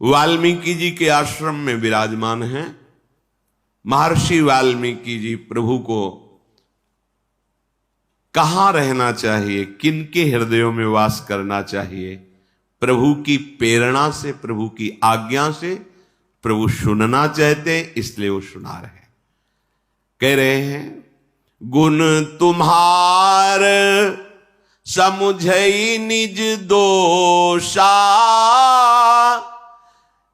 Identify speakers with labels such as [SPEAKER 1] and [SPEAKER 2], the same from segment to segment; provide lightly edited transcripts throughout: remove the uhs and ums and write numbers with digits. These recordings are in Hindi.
[SPEAKER 1] वाल्मीकि जी के आश्रम में विराजमान हैं। महर्षि वाल्मीकि जी प्रभु को कहां रहना चाहिए, किनके हृदयों में वास करना चाहिए, प्रभु की प्रेरणा से, प्रभु की आज्ञा से प्रभु सुनना चाहते हैं, इसलिए वो सुना रहे हैं। कह रहे हैं, गुण तुम्हार समुझई निज दोषा,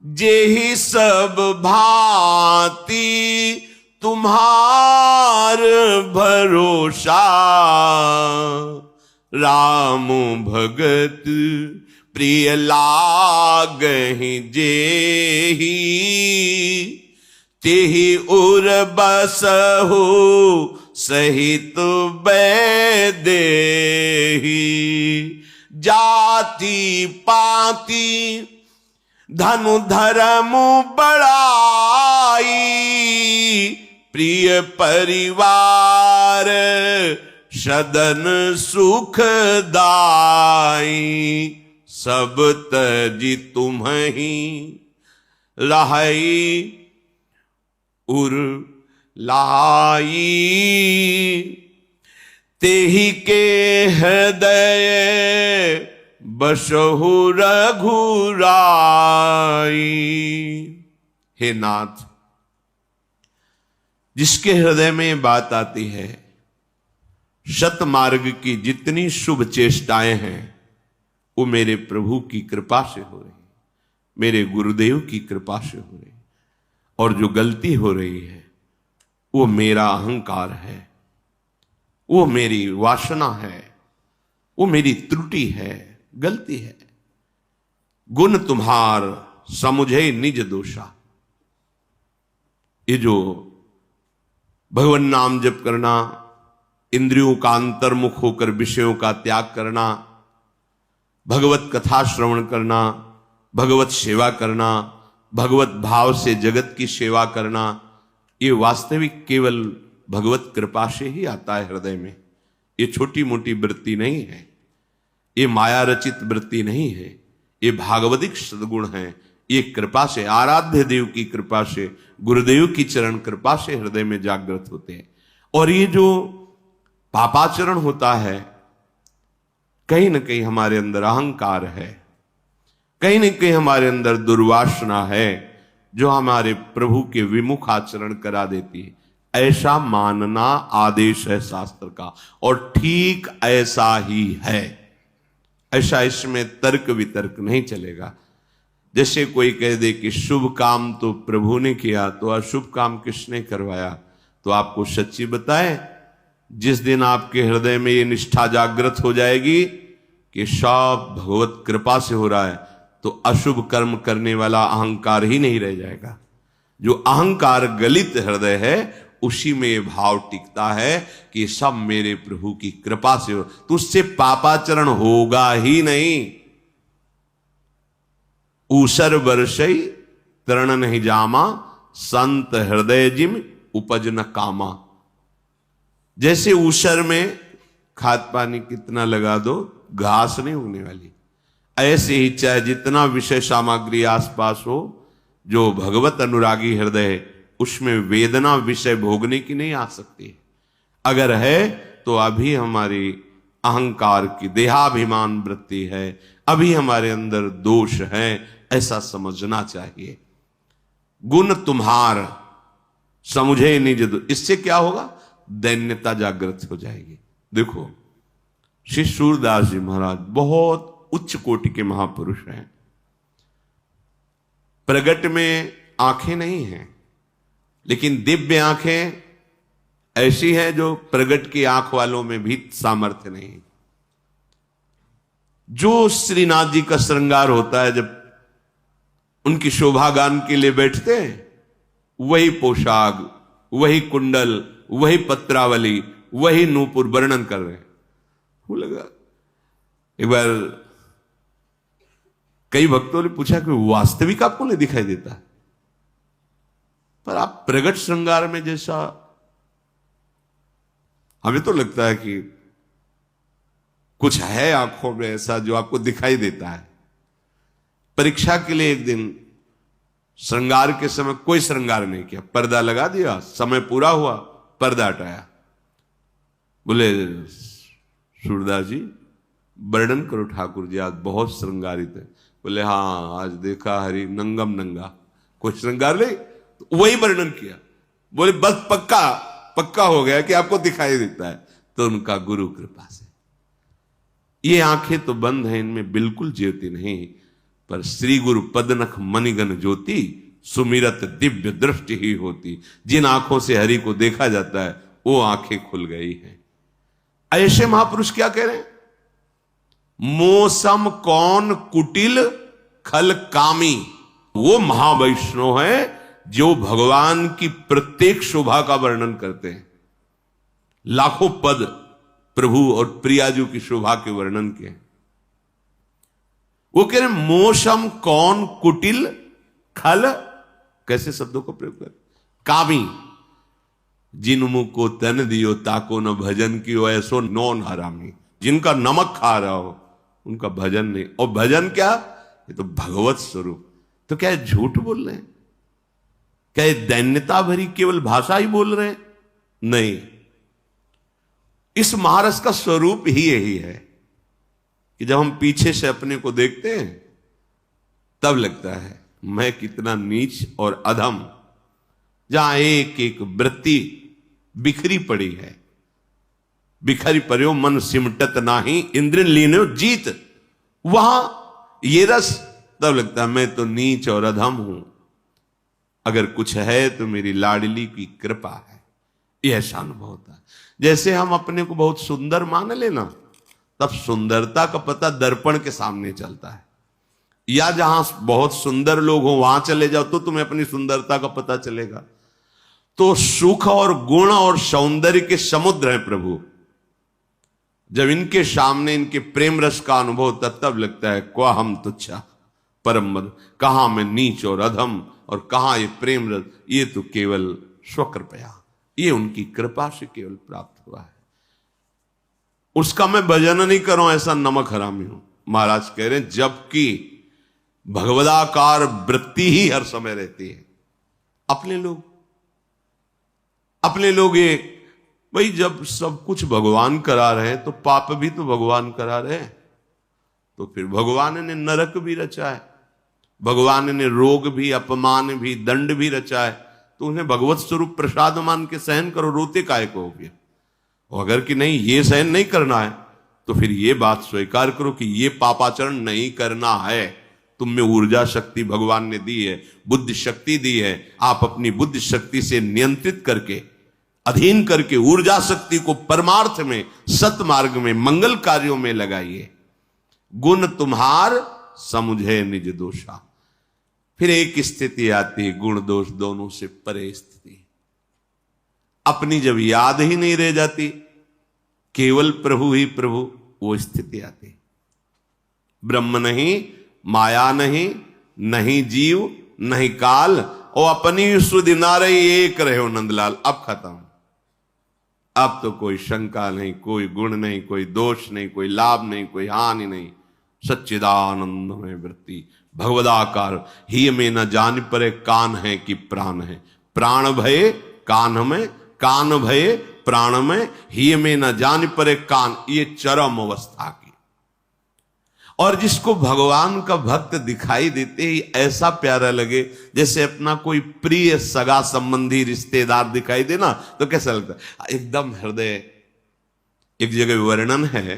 [SPEAKER 1] जेहि सब भांति तुम्हार भरोसा। राम भगत प्रिय लागहि जेहि, तेहि उर बसहु सहित बैदेहि। जाति पाति धनु धर्म बड़ाई, प्रिय परिवार सदन सुखदाई। सब तजि तुम्हि लहई उर लाई, तेहि के हृदय बसहु रघुराई। हे नाथ, जिसके हृदय में बात आती है, सतमार्ग की जितनी शुभ चेष्टाएं हैं वो मेरे प्रभु की कृपा से हो रही, मेरे गुरुदेव की कृपा से हो रही। और जो गलती हो रही है वो मेरा अहंकार है, वो मेरी वासना है, वो मेरी त्रुटि है, गलती है। गुण तुम्हार समुझे निज दोषा। ये जो भगवान नाम जप करना, इंद्रियों का अंतर्मुख होकर विषयों का त्याग करना, भगवत कथा श्रवण करना, भगवत सेवा करना, भगवत भाव से जगत की सेवा करना, ये वास्तविक केवल भगवत कृपा से ही आता है हृदय में। ये छोटी मोटी वृत्ति नहीं है, ये माया रचित वृत्ति नहीं है, ये भागवतिक सद्गुण है। ये कृपा से, आराध्य देव की कृपा से, गुरुदेव की चरण कृपा से हृदय में जागृत होते हैं। और ये जो पापाचरण होता है, कहीं ना कहीं हमारे अंदर अहंकार है, कहीं ना कहीं हमारे अंदर दुर्वासना है, जो हमारे प्रभु के विमुख आचरण करा देती है। ऐसा मानना आदेश है शास्त्र का, और ठीक ऐसा ही है। ऐसा इसमें तर्क वितर्क नहीं चलेगा। जैसे कोई कह दे कि शुभ काम तो प्रभु ने किया, तो अशुभ काम किसने करवाया? तो आपको सच्ची बताएं, जिस दिन आपके हृदय में ये निष्ठा जागृत हो जाएगी कि सब भगवत कृपा से हो रहा है, तो अशुभ कर्म करने वाला अहंकार ही नहीं रह जाएगा। जो अहंकार गलित हृदय है, उसी में ये भाव टिकता है कि सब मेरे प्रभु की कृपा से हो, तो उससे पापाचरण होगा ही नहीं। ऊसर वर्षई तरण नहीं जामा, संत हृदय जिम उपज न कामा। जैसे ऊसर में खाद पानी कितना लगा दो, घास नहीं उगने वाली, ऐसे ही चाहे जितना विषय सामग्री आसपास हो, जो भगवत अनुरागी हृदय है, उसमें वेदना विषय भोगने की नहीं आ सकती। अगर है तो अभी हमारी अहंकार की देहाभिमान वृत्ति है, अभी हमारे अंदर दोष है, ऐसा समझना चाहिए। गुण तुम्हार समुझे निज दो, इससे क्या होगा? दैन्यता जागृत हो जाएगी। देखो, श्री सूरदास जी महाराज बहुत उच्च कोटि के महापुरुष हैं। प्रगट में आंखें नहीं हैं, लेकिन दिव्य आंखें ऐसी हैं जो प्रगट की आंख वालों में भी सामर्थ्य नहीं। जो श्रीनाथ जी का श्रृंगार होता है, जब उनकी शोभा गान के लिए बैठते हैं, वही पोशाक, वही कुंडल, वही पत्रावली, वही नूपुर वर्णन कर रहे हैं। वो लगा, एक बार कई भक्तों ने पूछा कि वास्तविक आपको नहीं दिखाई देता, पर आप प्रगट श्रृंगार में जैसा, हमें तो लगता है कि कुछ है आंखों में ऐसा जो आपको दिखाई देता है। परीक्षा के लिए एक दिन श्रृंगार के समय कोई श्रृंगार नहीं किया, पर्दा लगा दिया, समय पूरा हुआ, पर्दा हटाया। बोले सूरदास जी वर्णन करो ठाकुर जी, आज बहुत श्रृंगारित है। बोले हाँ, आज देखा हरि नंगम नंगा, कोई श्रृंगार नहीं, तो वही वर्णन किया। बोले बस पक्का हो गया कि आपको दिखाई देता है। तो उनका गुरु कृपा से, ये आंखें तो बंद हैं, इनमें बिल्कुल ज्योति नहीं, पर श्री गुरु पदनख मणिगण ज्योति सुमिरत दिव्य दृष्टि ही होती। जिन आंखों से हरि को देखा जाता है वो आंखें खुल गई हैं। ऐसे महापुरुष क्या कह रहे हैं? मोसम कौन कुटिल खल कामी, वो महावैष्णव है जो भगवान की प्रत्येक शोभा का वर्णन करते हैं। लाखों पद प्रभु और प्रियाजू की शोभा के वर्णन के हैं। वो कह रहे मोसम कौन कुटिल खल, कैसे शब्दों को प्रयोग कर, कामी जिन मुंह को तन दियो ताको न भजन की ऐसो नौन हरामी। जिनका नमक खा रहा हो उनका भजन नहीं। और भजन क्या? ये तो भगवत स्वरूप। तो क्या झूठ बोल रहे हैं? क्या ये दैन्यता भरी केवल भाषा ही बोल रहे हैं? नहीं, इस महारस का स्वरूप ही यही है कि जब हम पीछे से अपने को देखते हैं तब लगता है मैं कितना नीच और अधम। जहां एक एक वृत्ति बिखरी पड़ी है, बिखरी पर्यो मन सिमटत नाही इंद्र लीनो जीत, वहां ये रस, तब लगता है मैं तो नीच और अधम हूं। अगर कुछ है तो मेरी लाडली की कृपा है। यह ऐसा अनुभव होता है। जैसे हम अपने को बहुत सुंदर मान लेना, तब सुंदरता का पता दर्पण के सामने चलता है। या जहां बहुत सुंदर लोग हो वहां चले जाओ तो तुम्हें अपनी सुंदरता का पता चलेगा। तो सुख और गुण और सौंदर्य के समुद्र हैं प्रभु। जब इनके सामने इनके प्रेम रस का अनुभव होता तब लगता है क्वा हम तुच्छा परम मद, कहां मैं नीच और अधम और कहां ये प्रेम रस, ये तो केवल स्वकृपया, ये उनकी कृपा से केवल प्राप्त हुआ है। उसका मैं भजन नहीं करूं ऐसा नमक हरामी हूं। महाराज कह रहे हैं जबकि भगवदाकार वृत्ति ही हर समय रहती है। अपने लोग ये भाई, जब सब कुछ भगवान करा रहे हैं तो पाप भी तो भगवान करा रहे हैं। तो फिर भगवान ने नरक भी रचा है, भगवान ने रोग भी, अपमान भी, दंड भी रचा है, तो उन्हें भगवत स्वरूप प्रसाद मान के सहन करो, रोते काहे को हो गया। और अगर कि नहीं ये सहन नहीं करना है तो फिर ये बात स्वीकार करो कि ये पापाचरण नहीं करना है। तुम में ऊर्जा शक्ति भगवान ने दी है, बुद्धि शक्ति दी है, आप अपनी बुद्धि शक्ति से नियंत्रित करके, अधीन करके ऊर्जा शक्ति को परमार्थ में, सत मार्ग में, मंगल कार्यों में लगाइए। गुण तुम्हार समुझे निज दोषा। फिर एक स्थिति आती है गुण दोष दोनों से परे स्थिति। अपनी जब याद ही नहीं रह जाती, केवल प्रभु ही प्रभु, वो स्थिति आती। ब्रह्म नहीं, माया नहीं, नहीं जीव नहीं काल, और अपनी सुधि नारई एक रहे नंदलाल। अब खत्म। अब तो कोई शंका नहीं, कोई गुण नहीं, कोई दोष नहीं, कोई लाभ नहीं, कोई हानि नहीं। सच्चिदानंद में वृत्ति भगवदाकार ही में न जान परे कान है कि प्राण है। प्राण भय कान में, कान भय प्राण में, ही में न जान परे कान, ये चरम अवस्था की। और जिसको भगवान का भक्त दिखाई देते ही ऐसा प्यारा लगे जैसे अपना कोई प्रिय सगा संबंधी रिश्तेदार दिखाई देना, तो कैसा लगता है? एकदम हृदय। एक जगह वर्णन है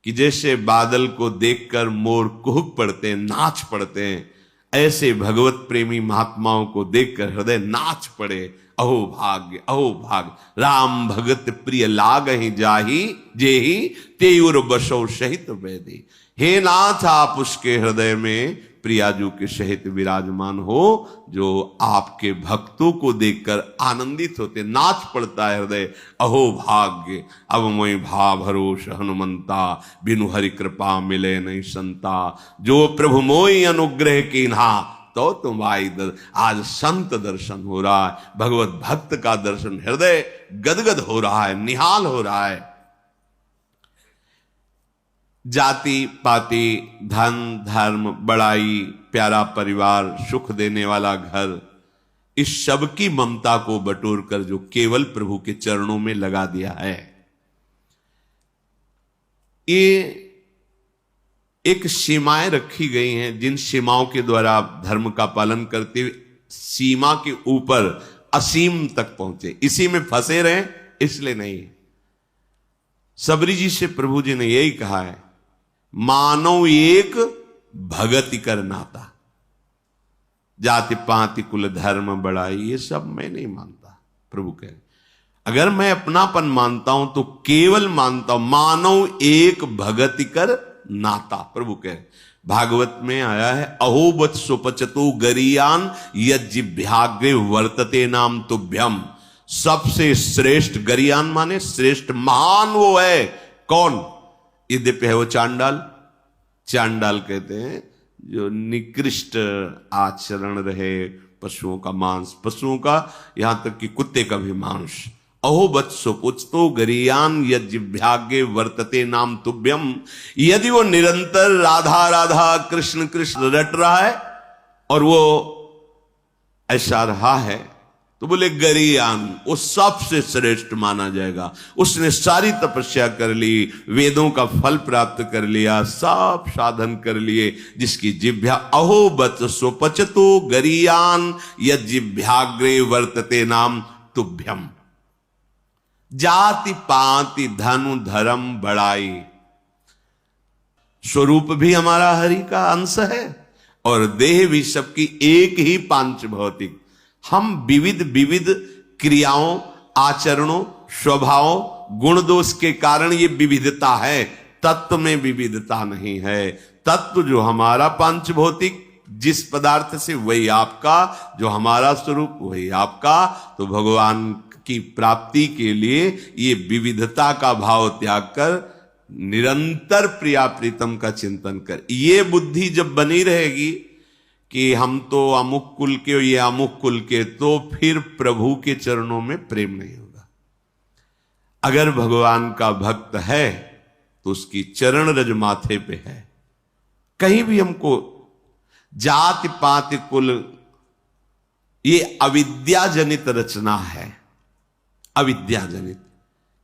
[SPEAKER 1] कि जैसे बादल को देखकर मोर कुहुक पड़ते हैं, नाच पड़ते हैं, ऐसे भगवत प्रेमी महात्माओं को देखकर हृदय नाच पड़े। अहो भाग्य, अहो भाग्य, राम भगत प्रिय लाग ही जाही जेही तेयुर बसो सहित वैदे। हे नाथ, आप उसके हृदय में प्रियाजू के सहित विराजमान हो जो आपके भक्तों को देखकर आनंदित होते, नाच पड़ता है हृदय। अहो भाग्य, अब मोई भा भरोस हनुमंता, बिनु हरि कृपा मिले नहीं संता। जो प्रभु मोई अनुग्रह कीन्हा तो तुम आई। आज संत दर्शन हो रहा है, भगवत भक्त का दर्शन, हृदय गदगद हो रहा है, निहाल हो रहा है। जाति पाति, धन धर्म, बड़ाई, प्यारा परिवार, सुख देने वाला घर, इस सब की ममता को बटोर कर जो केवल प्रभु के चरणों में लगा दिया है, ये एक सीमाएं रखी गई हैं, जिन सीमाओं के द्वारा आप धर्म का पालन करते हुए सीमा के ऊपर असीम तक पहुंचे। इसी में फंसे रहे इसलिए नहीं। सबरी जी से प्रभु जी ने यही कहा है, मानव एक भगति कर नाता, जाति पाति कुल धर्म बड़ाई, ये सब मैं नहीं मानता। प्रभु कह रहे अगर मैं अपनापन मानता हूं तो केवल मानता हूं मानव एक भगति कर नाता। प्रभु कह रहे भागवत में आया है, अहोबत सुपचतो गरियान यज्जिभ्याग्रे वर्तते नाम तुभ्यम। सबसे श्रेष्ठ गरियान माने श्रेष्ठ, महान वो है कौन? यद्यपि है वो चांडाल। चांडाल कहते हैं जो निकृष्ट आचरण रहे, पशुओं का मांस, पशुओं का यहां तक कि कुत्ते का भी मांस। अहो बत्सो पुछतो गरियान यज्जिभ्याग्रे वर्तते नाम तुभ्यम। यदि वो निरंतर राधा राधा कृष्ण कृष्ण रट रहा है और वो ऐसा रहा है तो बोले गरियान, वो सबसे श्रेष्ठ माना जाएगा। उसने सारी तपस्या कर ली, वेदों का फल प्राप्त कर लिया, सब साधन कर लिए, जिसकी जिभ्या अहो बत्सो पचतो गरियान यज्जिभ्याग्रे वर्तते नाम तुभ्यम। जाति पाति धनु धर्म बड़ाई, स्वरूप भी हमारा हरि का अंश है और देह भी सबकी एक ही पांच भौतिक। हम विविध विविध क्रियाओं, आचरणों, स्वभावों, गुण दोष के कारण ये विविधता है, तत्व में विविधता नहीं है। तत्व जो हमारा पांच भौतिक, जिस पदार्थ से वही आपका, जो हमारा स्वरूप वही आपका। तो भगवान की प्राप्ति के लिए ये विविधता का भाव त्याग कर निरंतर प्रिया प्रीतम का चिंतन कर। ये बुद्धि जब बनी रहेगी कि हम तो अमुक कुल के, ये अमुक कुल के, तो फिर प्रभु के चरणों में प्रेम नहीं होगा। अगर भगवान का भक्त है तो उसकी चरण रज माथे पे है। कहीं भी हमको जाति पाति कुल, ये अविद्या जनित रचना है, अविद्या जनित।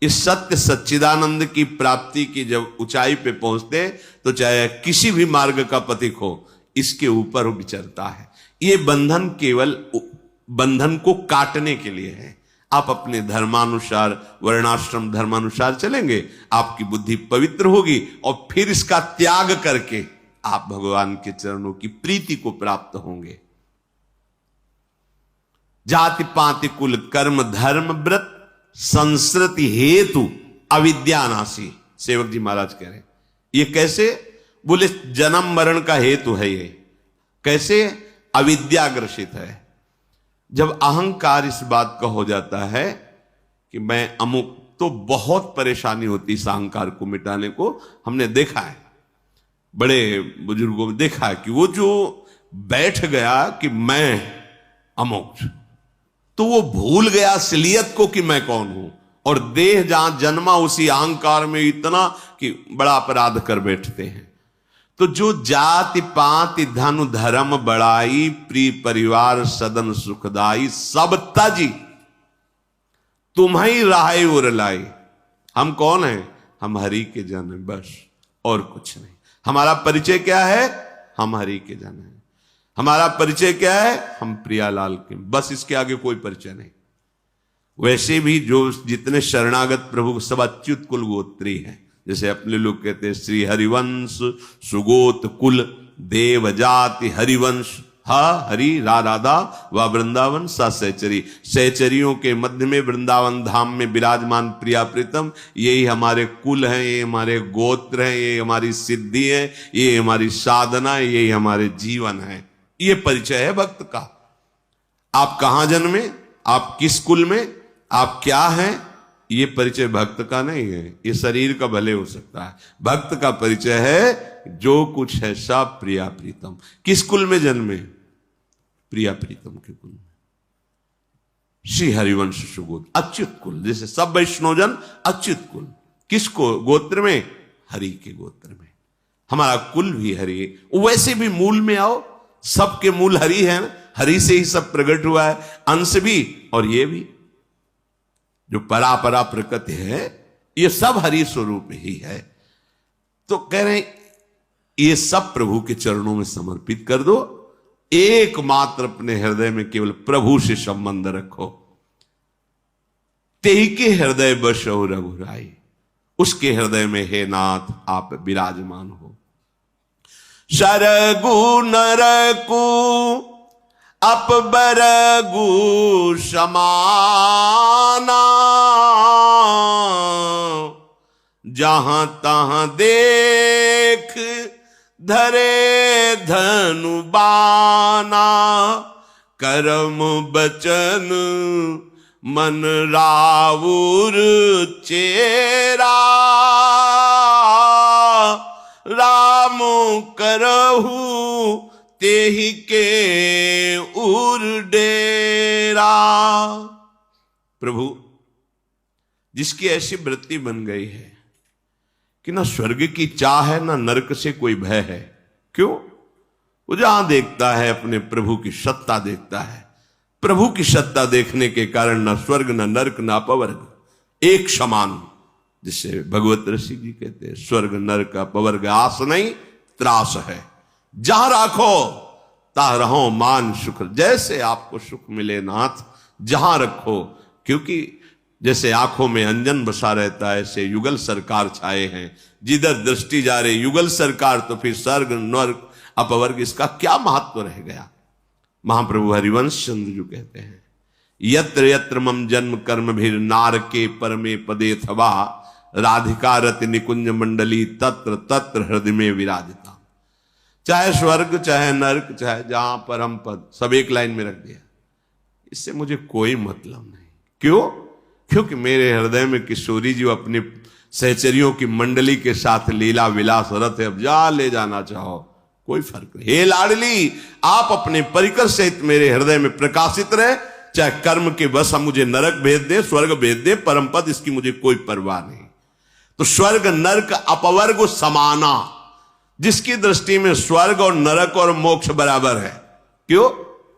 [SPEAKER 1] इस सत्य सच्चिदानंद की प्राप्ति की जब ऊंचाई पे पहुंचते तो चाहे किसी भी मार्ग का पथिक हो, इसके ऊपर वो विचरता है। ये बंधन केवल बंधन को काटने के लिए है। आप अपने धर्मानुसार, वर्णाश्रम धर्मानुसार चलेंगे, आपकी बुद्धि पवित्र होगी और फिर इसका त्याग करके आप भगवान के चरणों की प्रीति को प्राप्त होंगे। जाति पाति कुल कर्म धर्म व्रत संस्कृति हेतु अविद्यानाशी। सेवक जी महाराज कह रहे हैं ये कैसे? बोले जन्म मरण का हेतु है ये। कैसे? अविद्याग्रसित है। जब अहंकार इस बात का हो जाता है कि मैं अमुक, तो बहुत परेशानी होती इस अहंकार को मिटाने को। हमने देखा है, बड़े बुजुर्गों में देखा है कि वो जो बैठ गया कि मैं अमुक, तो वो भूल गया असलियत को कि मैं कौन हूं, और देह जहां जन्मा उसी अहंकार में इतना कि बड़ा अपराध कर बैठते हैं। तो जो जाति पाति धनु धर्म बड़ाई, प्रिय परिवार सदन सुखदाई, सब तजी तुम्हें राहे उर लाई। हम कौन हैं? हम हरि के जन हैं, बस और कुछ नहीं। हमारा परिचय क्या है? हम हरि के जन हैं। हमारा परिचय क्या है? हम प्रियालाल के, बस इसके आगे कोई परिचय नहीं। वैसे भी जो जितने शरणागत प्रभु सब अच्युत कुल गोत्री हैं। जैसे अपने लोग कहते हैं श्री हरिवंश सुगोत कुल देव जाति हरिवंश, हा हरि राधा व वृंदावन सा सहचरी। सहचरियों के मध्य में वृंदावन धाम में विराजमान प्रिया प्रीतम, यही हमारे कुल हैं, ये हमारे गोत्र हैं, ये हमारी सिद्धि है, ये हमारी साधना है, यही हमारे जीवन है। ये परिचय है भक्त का। आप कहां जन्मे, आप किस कुल में, आप क्या हैं, ये परिचय भक्त का नहीं है। ये शरीर का भले हो सकता है, भक्त का परिचय है जो कुछ है सब प्रिया प्रीतम। किस कुल में जन्मे? प्रिया प्रीतम के कुल में। श्री हरिवंश सुगोत्र अच्युत कुल, जैसे सब वैष्णवजन अच्युत कुल। किसको? गोत्र में हरि के गोत्र में, हमारा कुल भी हरि है। वैसे भी मूल में आओ, सबके मूल हरि है ना, हरि से ही सब प्रकट हुआ है, अंश भी और ये भी जो परापरा प्रकृति है ये सब हरि स्वरूप ही है। तो कह रहे हैं ये सब प्रभु के चरणों में समर्पित कर दो, एकमात्र अपने हृदय में केवल प्रभु से संबंध रखो। तेहि के हृदय बसहु रघुराई, उसके हृदय में हे नाथ आप विराजमान हो। सरगु नरकु अपबरगु समाना, जहां तहां देख धरे धनु बाना, कर्म बचन मन रावुर चेरा, राम करहु तेहि के उर डेरा। प्रभु जिसकी ऐसी वृत्ति बन गई है कि ना स्वर्ग की चाह है ना नरक से कोई भय है। क्यों? वो जहां देखता है अपने प्रभु की सत्ता देखता है। प्रभु की सत्ता देखने के कारण ना स्वर्ग ना नरक ना अपवर्ग एक समान, जिससे भगवत ऋषि जी कहते हैं स्वर्ग नरक अपवर्ग आस नहीं त्रास है, जहां राखो ता रहो मान सुख। जैसे आपको सुख मिले नाथ जहां रखो, क्योंकि जैसे आंखों में अंजन बसा रहता है ऐसे युगल सरकार छाए हैं, जिधर दृष्टि जा रही युगल सरकार, तो फिर स्वर्ग नरक अपवर्ग इसका क्या महत्व रह गया। महाप्रभु हरिवंश चंद्र जो कहते हैं यत्र यत्र मम जन्म कर्म भीर नारके परमे पदे थवा, राधिका रति निकुंज मंडली तत्र तत्र हृदय में विराजिता। चाहे स्वर्ग चाहे नरक चाहे जहां परम पद, सब एक लाइन में रख दिया। इससे मुझे कोई मतलब नहीं। क्यों? क्योंकि मेरे हृदय में किशोरी जी अपनी सहचरियों की मंडली के साथ लीला विलास रथ है, अब जा ले जाना चाहो कोई फर्क नहीं। हे लाडली आप अपने परिकर सहित मेरे हृदय में प्रकाशित रहे, चाहे कर्म के बस हम मुझे नरक भेज दे स्वर्ग भेज दे, परम पद इसकी मुझे कोई परवाह नहीं। तो स्वर्ग नरक अपवर्ग समाना, जिसकी दृष्टि में स्वर्ग और नरक और मोक्ष बराबर है। क्यों?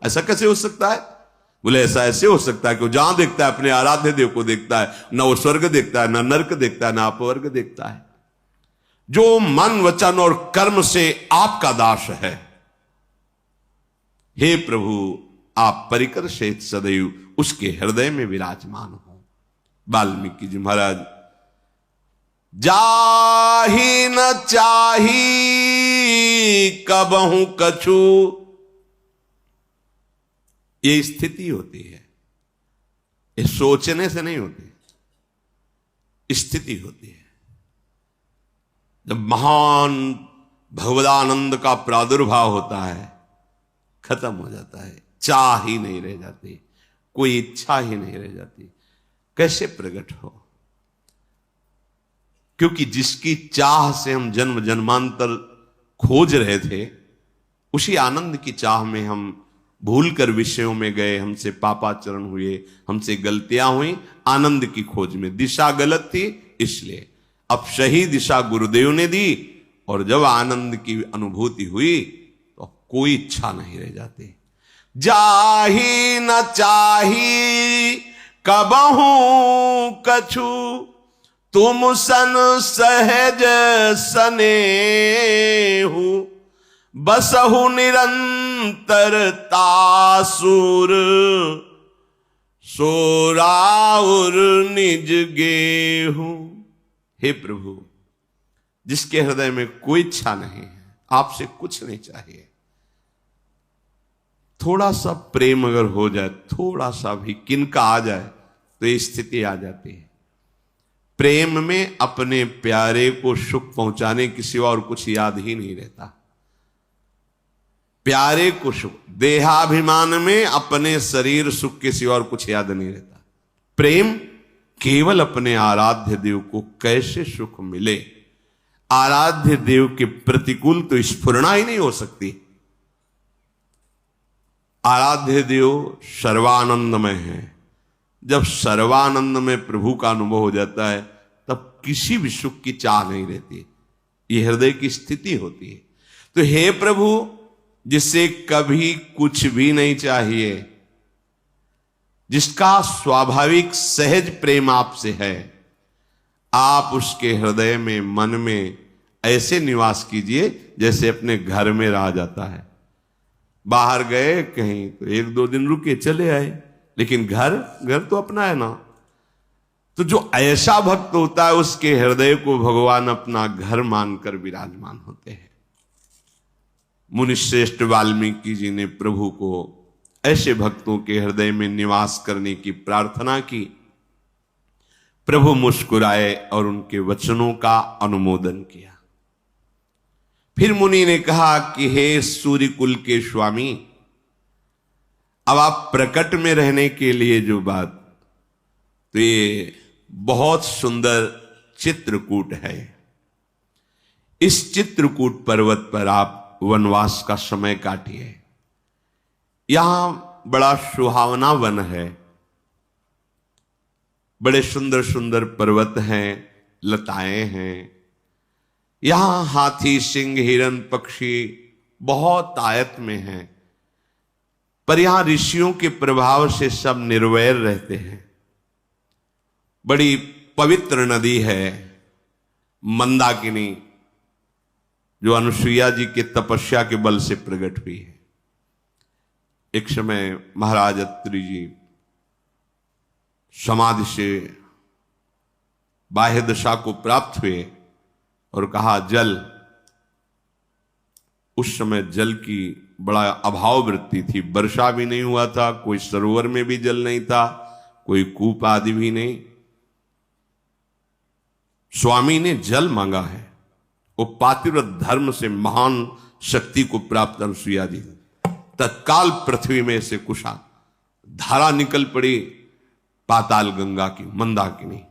[SPEAKER 1] ऐसा कैसे हो सकता है? बोले ऐसा ऐसे हो सकता है कि वो जहां देखता है अपने आराध्य देव को देखता है, ना वो स्वर्ग देखता है ना नरक देखता है ना अपवर्ग देखता है। जो मन वचन और कर्म से आपका दास है, हे प्रभु आप परिकर सहित सदैव उसके हृदय में विराजमान हो। वाल्मीकि जी महाराज जाहि न चाही कबहू कछु, ये स्थिति होती है, ये सोचने से नहीं होती, स्थिति होती है। जब महान भगवदानंद का प्रादुर्भाव होता है खत्म हो जाता है, चाह ही नहीं रह जाती, कोई इच्छा ही नहीं रह जाती। कैसे प्रकट हो? क्योंकि जिसकी चाह से हम जन्म जन्मांतर खोज रहे थे, उसी आनंद की चाह में हम भूलकर विषयों में गए, हमसे पापाचरण हुए, हमसे गलतियां हुई आनंद की खोज में। दिशा गलत थी इसलिए, अब सही दिशा गुरुदेव ने दी, और जब आनंद की अनुभूति हुई तो कोई इच्छा नहीं रह जाती। जाही न चाही कबहू कछु, तुम सन सहज सनेहु, बसहु निरंतर तासुर, सोराउर निज गेहूं। हे प्रभु जिसके हृदय में कोई इच्छा नहीं है, आपसे कुछ नहीं चाहिए, थोड़ा सा प्रेम अगर हो जाए, थोड़ा सा भी किनका आ जाए तो ये स्थिति आ जाती है। प्रेम में अपने प्यारे को सुख पहुंचाने की सिवा और कुछ याद ही नहीं रहता। प्यारे को सुख, देहाभिमान में अपने शरीर सुख के सिवा और कुछ याद नहीं रहता। प्रेम केवल अपने आराध्य देव को कैसे सुख मिले, आराध्य देव के प्रतिकूल तो स्फुरणा ही नहीं हो सकती। आराध्य देव सर्वानंदमय है। जब सर्वानंद में प्रभु का अनुभव हो जाता है तब किसी भी सुख की चाह नहीं रहती। ये हृदय की स्थिति होती है। तो हे प्रभु, जिससे कभी कुछ भी नहीं चाहिए, जिसका स्वाभाविक सहज प्रेम आपसे है, आप उसके हृदय में, मन में ऐसे निवास कीजिए जैसे अपने घर में रहा जाता है। बाहर गए कहीं तो 1-2 दिन रुके, चले आए, लेकिन घर तो अपना है ना। तो जो ऐसा भक्त होता है, उसके हृदय को भगवान अपना घर मानकर विराजमान होते हैं। मुनिश्रेष्ठ वाल्मीकि जी ने प्रभु को ऐसे भक्तों के हृदय में निवास करने की प्रार्थना की। प्रभु मुस्कुराए और उनके वचनों का अनुमोदन किया। फिर मुनि ने कहा कि हे सूर्य कुल के स्वामी, अब आप प्रकट में रहने के लिए जो बात, तो ये बहुत सुंदर चित्रकूट है। इस चित्रकूट पर्वत पर आप वनवास का समय काटिए। यहां बड़ा सुहावना वन है, बड़े सुंदर सुंदर पर्वत हैं, लताएं हैं। यहां हाथी, सिंह, हिरन, पक्षी बहुत आयत में हैं, पर यहां ऋषियों के प्रभाव से सब निर्वैर रहते हैं। बड़ी पवित्र नदी है मंदाकिनी, जो अनुसुईया जी के तपस्या के बल से प्रकट हुई है। एक समय महाराज अत्रि जी समाधि से बाह्य दशा को प्राप्त हुए और कहा जल। उस समय जल की बड़ा अभाव वृत्ति थी, वर्षा भी नहीं हुआ था, कोई सरोवर में भी जल नहीं था, कोई कूप आदि भी नहीं। स्वामी ने जल मांगा है। वो पातिव्रत धर्म से महान शक्ति को प्राप्त अनुसुईया जी, तत्काल पृथ्वी में से कुशा धारा निकल पड़ी, पाताल गंगा की, मंदाकिनी,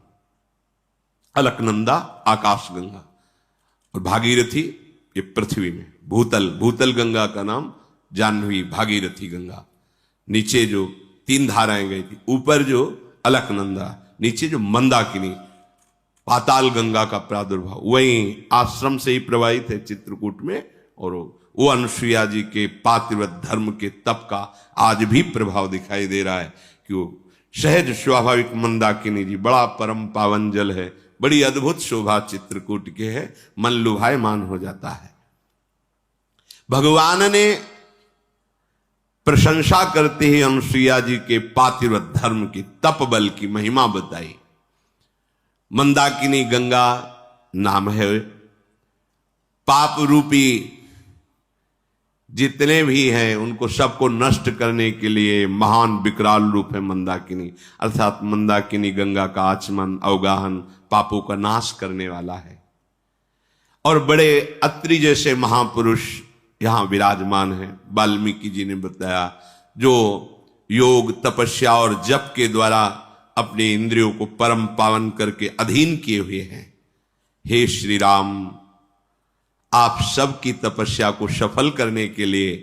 [SPEAKER 1] अलकनंदा आकाश गंगा, और भागीरथी ये पृथ्वी में, भूतल गंगा का नाम जाह्नवी, भागीरथी गंगा। नीचे जो 3 धाराएं गई थी, ऊपर जो अलकनंदा, नीचे जो मंदाकिनी, पाताल गंगा का प्रादुर्भाव वहीं आश्रम से ही प्रवाहित है चित्रकूट में। और वो अनुसुईया जी के पातिव्रत धर्म के तप का आज भी प्रभाव दिखाई दे रहा है कि वो सहज स्वाभाविक मंदाकिनी जी बड़ा परम पावन जल है, बड़ी अद्भुत शोभा चित्रकूट के है, मन लुभायमान हो जाता है। भगवान ने प्रशंसा करते ही अनुसुईया जी के पातिव्रत धर्म की, तप बल की महिमा बताई। मंदाकिनी गंगा नाम है, पाप रूपी जितने भी हैं उनको सबको नष्ट करने के लिए महान विकराल रूप है मंदाकिनी। अर्थात मंदाकिनी गंगा का आचमन, अवगाहन पापों का नाश करने वाला है। और बड़े अत्रि जैसे महापुरुष यहां विराजमान हैं। वाल्मीकि जी ने बताया, जो योग, तपस्या और जप के द्वारा अपने इंद्रियों को परम पावन करके अधीन किए हुए हैं। हे श्री राम, आप सबकी तपस्या को सफल करने के लिए,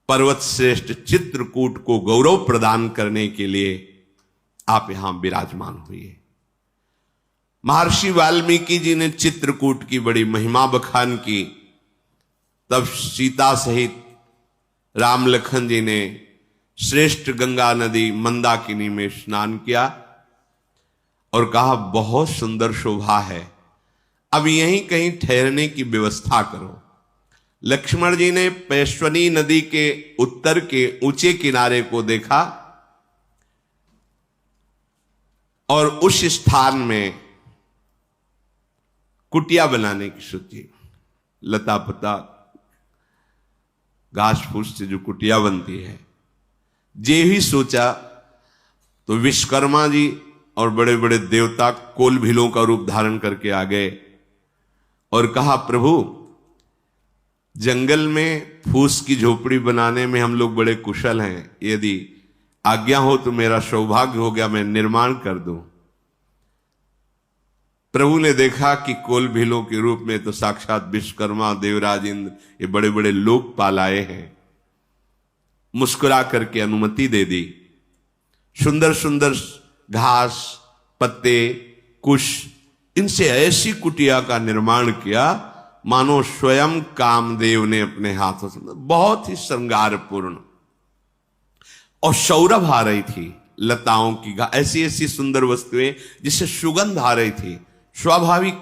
[SPEAKER 1] पर्वत श्रेष्ठ चित्रकूट को गौरव प्रदान करने के लिए आप यहां विराजमान हुए। महर्षि वाल्मीकि जी ने चित्रकूट की बड़ी महिमा बखान की। तब सीता सहित राम लखन जी ने श्रेष्ठ गंगा नदी मंदाकिनी में स्नान किया और कहा बहुत सुंदर शोभा है, अब यहीं कहीं ठहरने की व्यवस्था करो। लक्ष्मण जी ने पैश्वनी नदी के उत्तर के ऊंचे किनारे को देखा और उस स्थान में कुटिया बनाने की सोची। लता पता घास फूस से जो कुटिया बनती है, जे ही सोचा तो विश्वकर्मा जी और बड़े बड़े देवता कोल भीलों का रूप धारण करके आ गए और कहा, प्रभु जंगल में फूस की झोपड़ी बनाने में हम लोग बड़े कुशल हैं, यदि आज्ञा हो तो मेरा सौभाग्य हो गया, मैं निर्माण कर दूं। प्रभु ने देखा कि कोल भीलों के रूप में तो साक्षात विश्वकर्मा, देवराज इंद्र, ये बड़े बड़े लोकपाल आए हैं। मुस्कुरा करके अनुमति दे दी। सुंदर सुंदर घास, पत्ते, कुश, इनसे ऐसी कुटिया का निर्माण किया मानो स्वयं कामदेव ने अपने हाथों से, बहुत ही श्रृंगारपूर्ण। और सौरभ आ रही थी, लताओं की ऐसी ऐसी सुंदर वस्तुएं जिससे सुगंध आ रही थी। स्वाभाविक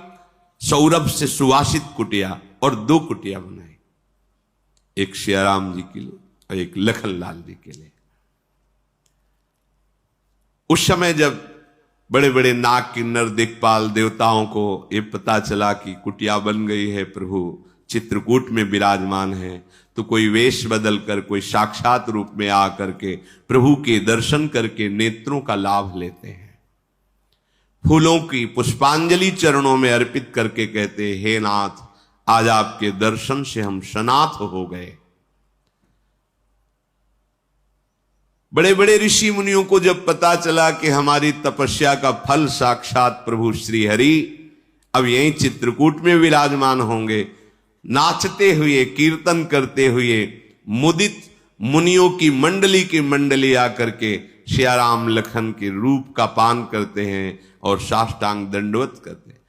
[SPEAKER 1] सौरभ से सुवासित कुटिया, और 2 कुटिया बनाई, एक सियाराम जी के लिए और एक लखनलाल जी के लिए। उस समय जब बड़े बड़े नाग किन्नर दिक्पाल देवताओं को ये पता चला कि कुटिया बन गई है, प्रभु चित्रकूट में विराजमान है, तो कोई वेश बदल कर, कोई साक्षात रूप में आकर के प्रभु के दर्शन करके नेत्रों का लाभ लेते हैं। फूलों की पुष्पांजलि चरणों में अर्पित करके कहते, हे नाथ, आज आपके दर्शन से हम शनाथ हो गए। बड़े बड़े ऋषि मुनियों को जब पता चला कि हमारी तपस्या का फल साक्षात प्रभु श्री हरि अब यहीं चित्रकूट में विराजमान होंगे, नाचते हुए कीर्तन करते हुए मुदित मुनियों की मंडली आकर के सियाराम लखन के रूप का पान करते हैं और साष्टांग दंडवत करते हैं।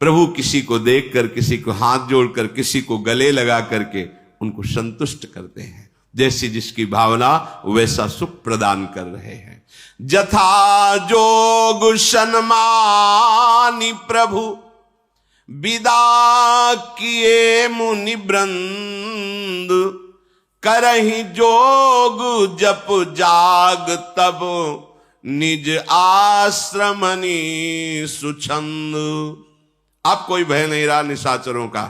[SPEAKER 1] प्रभु किसी को देखकर, किसी को हाथ जोड़कर, किसी को गले लगा करके उनको संतुष्ट करते हैं। जैसी जिसकी भावना वैसा सुख प्रदान कर रहे हैं। जथा जोग सन्मानी प्रभु विदा किए मुनि वृंद, करहि जोग जप जाग तब निज आश्रमनी सुछंद। अब कोई भय नहीं रहा निशाचरों का।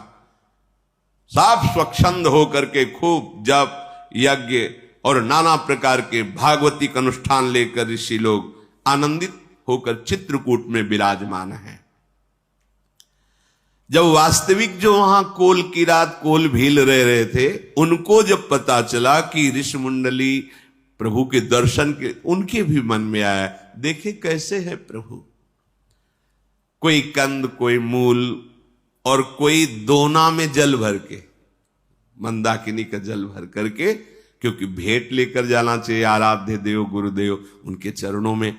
[SPEAKER 1] साफ स्वच्छंद होकर के खूब जप, यज्ञ और नाना प्रकार के भागवतिक अनुष्ठान लेकर ऋषि लोग आनंदित होकर चित्रकूट में विराजमान हैं। जब वास्तविक जो वहां कोल की रात कोल भील रहे थे, उनको जब पता चला कि ऋषि मंडली प्रभु के दर्शन के, उनके भी मन में आया, देखे कैसे है प्रभु, कोई कंद, कोई मूल और कोई दोना में जल भर के, मंदाकिनी का जल भर करके, क्योंकि भेंट लेकर जाना चाहिए आराध्य देव गुरुदेव, उनके चरणों में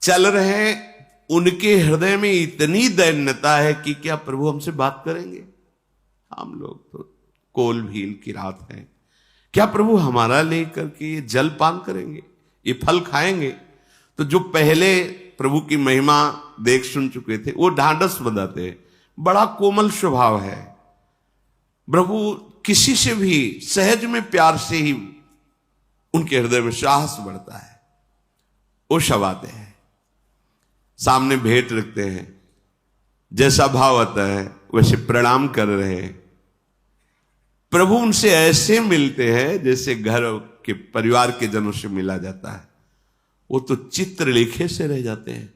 [SPEAKER 1] चल रहे। उनके हृदय में इतनी दैन्यता है कि क्या प्रभु हमसे बात करेंगे? हम लोग तो कोल भील की रात है, क्या प्रभु हमारा लेकर के ये जल पान करेंगे, ये फल खाएंगे? तो जो पहले प्रभु की महिमा देख सुन चुके थे वो ढांढस बंधाते, बड़ा कोमल स्वभाव है। प्रभु किसी से भी सहज में प्यार से ही उनके हृदय में साहस बढ़ता है। वो सब आते हैं, सामने भेंट रखते हैं, जैसा भाव आता है वैसे प्रणाम कर रहे हैं। प्रभु उनसे ऐसे मिलते हैं जैसे घर के परिवार के जनों से मिला जाता है। वो तो चित्रलेखे से रह जाते हैं।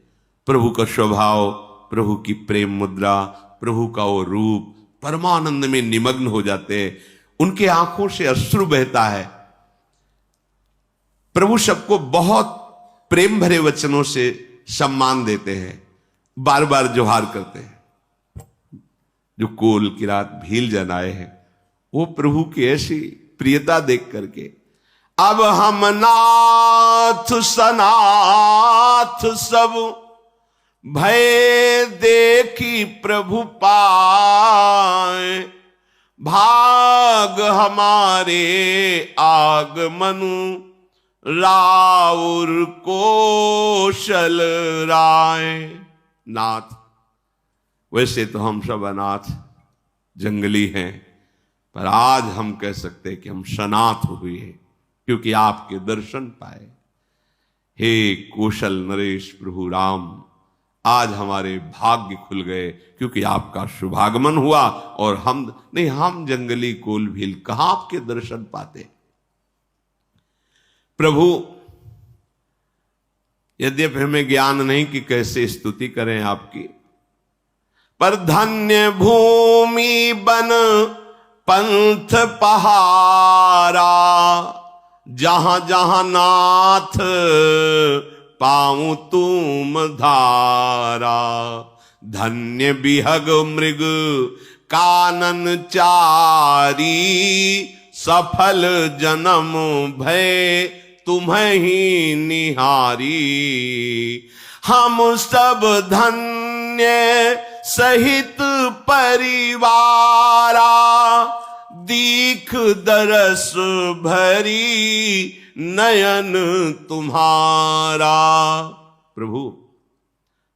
[SPEAKER 1] प्रभु का स्वभाव, प्रभु की प्रेम मुद्रा, प्रभु का वो रूप, परमानंद में निमग्न हो जाते हैं। उनके आंखों से अश्रु बहता है। प्रभु सबको बहुत प्रेम भरे वचनों से सम्मान देते हैं, बार बार जोहार करते हैं। जो कोल की रात भील जन आए हैं, वो प्रभु की ऐसी प्रियता देख करके, अब हम नाथ सनाथ सब भय देखी प्रभु पाए, भाग हमारे आगमनु राउर कोशल राय। नाथ, वैसे तो हम सब अनाथ जंगली हैं, पर आज हम कह सकते हैं कि हम सनाथ हुए क्योंकि आपके दर्शन पाए। हे कौशल नरेश प्रभु राम, आज हमारे भाग्य खुल गए क्योंकि आपका शुभागमन हुआ। और हम जंगली कोल भील कहां आपके दर्शन पाते। प्रभु, यद्यपि हमें ज्ञान नहीं कि कैसे स्तुति करें आपकी, पर धन्य भूमि बन पंथ पहारा, जहां जहां नाथ पाऊं तुम धारा। धन्य बिहग मृग कानन चारी, सफल जन्म भय तुम्हें ही निहारी। हम सब धन्य सहित परिवारा, दीख दरस भरी नयन तुम्हारा। प्रभु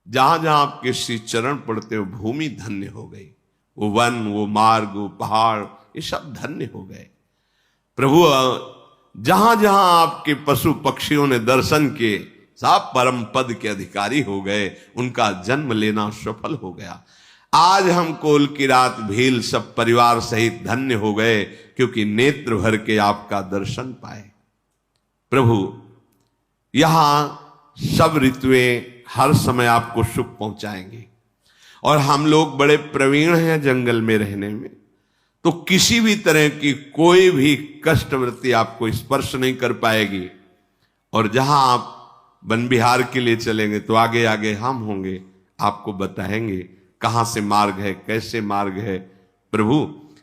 [SPEAKER 1] जहां जहां आपके श्री चरण पड़ते हो भूमि धन्य हो गई, वो वन, वो मार्ग, वो पहाड़, ये सब धन्य हो गए। प्रभु जहां जहां आपके पशु पक्षियों ने दर्शन किए सब परम पद के अधिकारी हो गए, उनका जन्म लेना सफल हो गया। आज हम कोल की रात भील सब परिवार सहित धन्य हो गए, क्योंकि नेत्र भर के आपका दर्शन पाए। प्रभु यहां सब ऋतुएं हर समय आपको सुख पहुंचाएंगे, और हम लोग बड़े प्रवीण हैं जंगल में रहने में, तो किसी भी तरह की कोई भी कष्ट वृत्ति आपको स्पर्श नहीं कर पाएगी। और जहां आप वन विहार के लिए चलेंगे तो आगे आगे हम होंगे, आपको बताएंगे कहां से मार्ग है, कैसे मार्ग है। प्रभु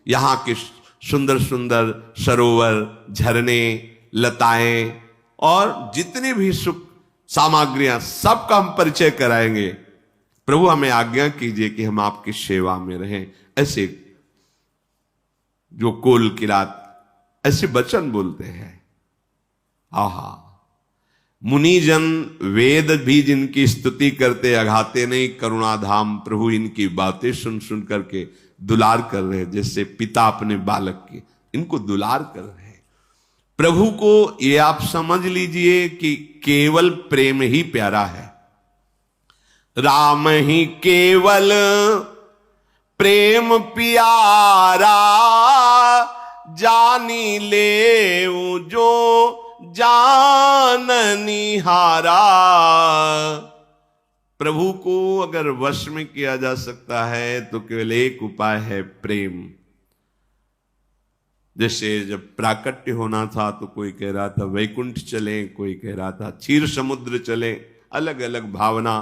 [SPEAKER 1] यहां के सुंदर सुंदर सरोवर, झरने, लताएं और जितनी भी सुख सामग्रियां सबका हम परिचय कराएंगे। प्रभु हमें आज्ञा कीजिए कि हम आपकी सेवा में रहें। ऐसे जो कोल की रात ऐसे वचन बोलते हैं, आहा, मुनिजन वेद भी जिनकी स्तुति करते अघाते नहीं, करुणाधाम प्रभु इनकी बातें सुन सुन करके दुलार कर रहे हैं, जैसे पिता अपने बालक की इनको दुलार कर रहे हैं। प्रभु को ये आप समझ लीजिए कि केवल प्रेम ही प्यारा है। राम ही केवल प्रेम प्यारा, जानी ले जो जाननी हारा। प्रभु को अगर वश में किया जा सकता है तो केवल एक उपाय है, प्रेम। जैसे जब प्राकट्य होना था तो कोई कह रहा था वैकुंठ चले, कोई कह रहा था क्षीर समुद्र चले, अलग अलग भावना।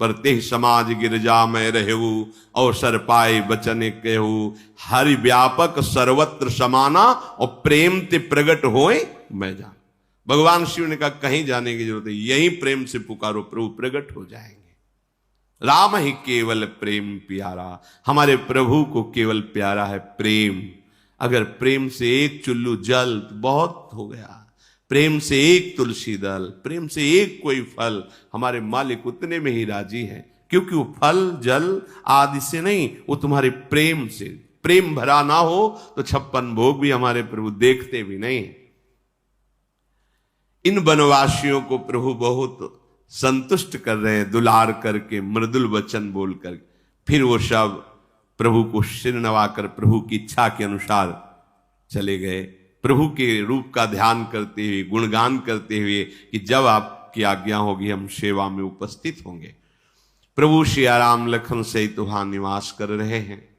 [SPEAKER 1] पर तेह समाज गिरजा में रहेऊ, अवसर पाए बचन कहू, हरि व्यापक सर्वत्र समाना, और प्रेम ते प्रगट होए मैं जान। भगवान शिव ने कहा कहीं जाने की जरूरत है, यही प्रेम से पुकारो, प्रभु प्रगट हो जाएंगे। राम ही केवल प्रेम प्यारा, हमारे प्रभु को केवल प्यारा है प्रेम। अगर प्रेम से एक चुल्लू जल तो बहुत हो गया, प्रेम से एक तुलसी दल, प्रेम से एक कोई फल, हमारे मालिक उतने में ही राजी हैं, क्योंकि वो फल जल आदि से नहीं, वो तुम्हारे प्रेम से। प्रेम भरा ना हो तो 56 भोग भी हमारे प्रभु देखते भी नहीं। इन वनवासियों को प्रभु बहुत संतुष्ट कर रहे हैं, दुलार करके, मृदुल वचन बोलकर। फिर वो सब प्रभु को सिर नवाकर प्रभु की इच्छा के अनुसार चले गए, प्रभु के रूप का ध्यान करते हुए, गुणगान करते हुए कि जब आपकी आज्ञा होगी हम सेवा में उपस्थित होंगे। प्रभु श्री राम लखन सहित वहां निवास कर रहे हैं।